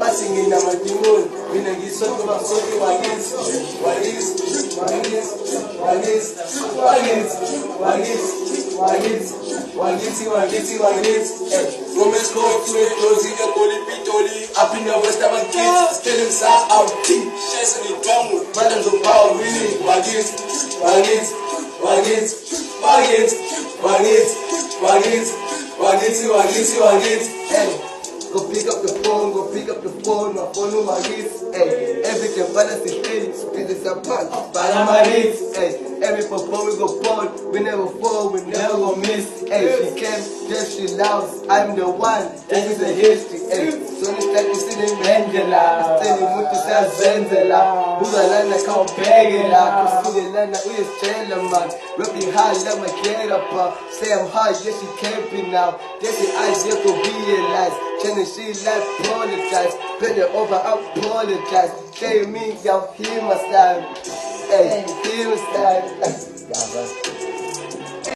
Passing in our demon, when I get something about something like this, Women's call to it, Josie, a Pitoli, up in the West African kids, tell him South out tea, Chesney Down, Madame of Power, really, Go pick up the phone, my phone on my wrist, hey. Everything balance is steady, it's a part, but on my wrist, hey. Every perform we go forward, we never fall, we never go miss, hey. She came, just she loves, I'm the one, that is the history, hey. So it's like you see the Mandela, telling me to say Zenzela, Bugalana can't beg it out, Bugalana, we is telling man, rapping hard, let my get up, say I'm hard, yes she can't be now, yes the idea to realize. Can she like apologize? Better over apologize. Say me, y'all hear my style. Hey, hear my style.